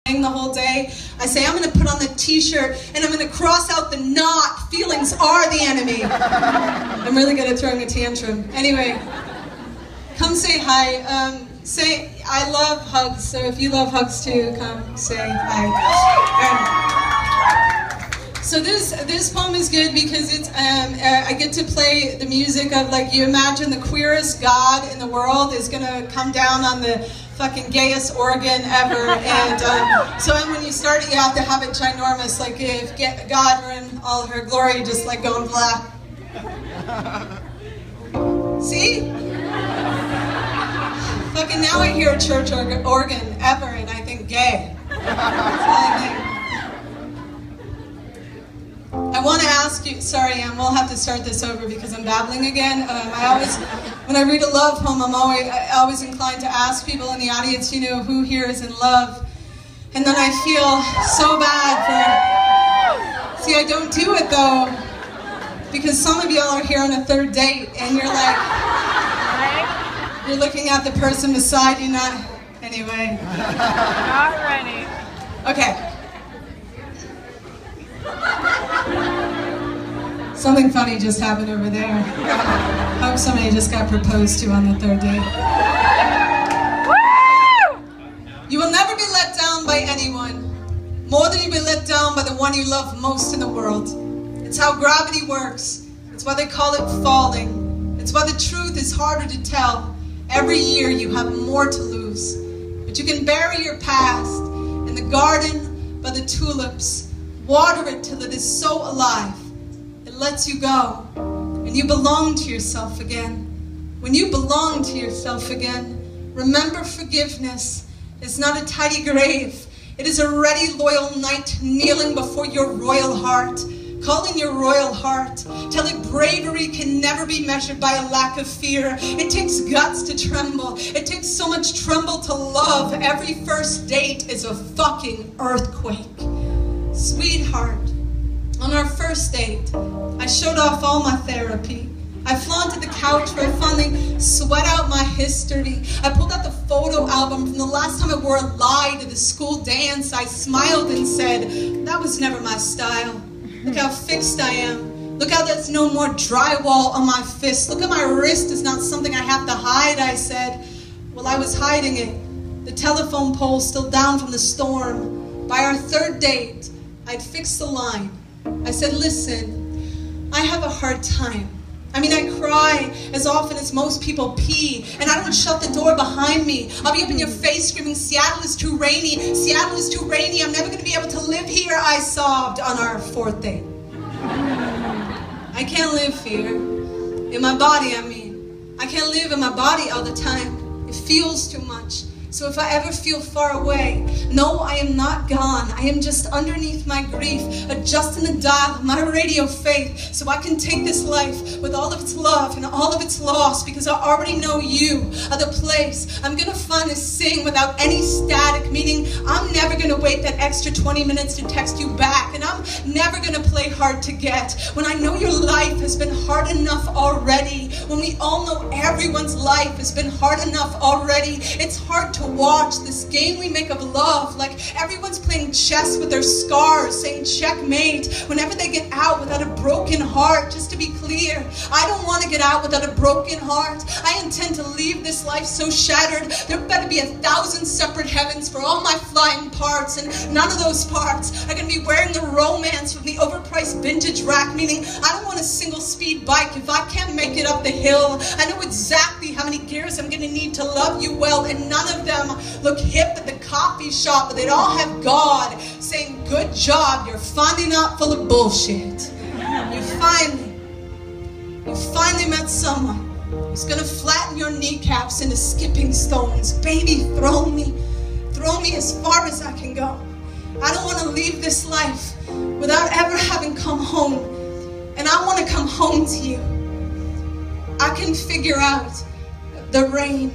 the whole day. I say, I'm going to put on the t-shirt and I'm going to cross out the not. Feelings are the enemy. I'm really good at throwing a tantrum. Anyway, come say hi. Say, I love hugs, so if you love hugs too, come say hi. So this poem is good because it's I get to play the music of, like, you imagine the queerest God in the world is gonna come down on the fucking gayest organ ever, and so when you start it, you have to have it ginormous, like if God were in all her glory, just like going black. See? Fucking now I hear a church organ ever, and I think gay. That's all I think. I want to ask you, sorry, we'll have to start this over because I'm babbling again. When I read a love poem, I'm always inclined to ask people in the audience, you know, who here is in love? And then I feel so bad for, see, I don't do it though, because some of y'all are here on a third date, and you're like, you're looking at the person beside you, not, anyway. Not ready. Okay. Something funny just happened over there. I hope somebody just got proposed to on the third date. Woo! You will never be let down by anyone, more than you'll be let down by the one you love most in the world. It's how gravity works. It's why they call it falling. It's why the truth is harder to tell. Every year you have more to lose. But you can bury your past in the garden by the tulips. Water it till it is so alive. It lets you go. And you belong to yourself again. When you belong to yourself again, remember forgiveness is not a tidy grave. It is a ready, loyal knight kneeling before your royal heart. Calling your royal heart, telling bravery can never be measured by a lack of fear. It takes guts to tremble. It takes so much tremble to love. Every first date is a fucking earthquake. Sweetheart, on our first date, I showed off all my therapy. I flaunted the couch where I finally sweat out my history. I pulled out the photo album from the last time I wore a lie to the school dance. I smiled and said, that was never my style. Look how fixed I am. Look how there's no more drywall on my fist. Look at my wrist is not something I have to hide, I said. Well, I was hiding it. The telephone pole still down from the storm. By our third date, I'd fixed the line. I said, listen, I have a hard time. I mean, I cry as often as most people pee, and I don't shut the door behind me. I'll be up in your face screaming, Seattle is too rainy, Seattle is too rainy, I'm never going to be able to live here, I sobbed on our fourth date. I can't live here. In my body, I mean. I can't live in my body all the time. It feels too much. So if I ever feel far away, no, I am not gone. I am just underneath my grief, adjusting the dial of my radio faith so I can take this life with all of its love and all of its loss, because I already know you are the place I'm going to find to sing without any static, meaning I'm never going to wait that extra 20 minutes to text you back, and I'm never going to play hard to get when I know your life has been hard enough already, when we all know everyone's life has been hard enough already. It's hard to watch this game we make of love, like everyone's playing chess with their scars, saying checkmate whenever they get out without a broken heart. Just to be clear, I don't want to get out without a broken heart. I intend to leave this life so shattered, there better be 1,000 separate heavens for all my flying parts, and none of those parts are going to be wearing the romance from the overpriced vintage rack, meaning I don't want a single speed bike if I can't make it up the hill. I know exactly how many gears I'm going to need to love you well, and none of them look hip at the coffee shop, but they'd all have God saying, good job, you're finally not full of bullshit. You finally met someone who's gonna flatten your kneecaps into skipping stones. Baby, throw me as far as I can go. I don't want to leave this life without ever having come home, and I want to come home to you. I can figure out the rain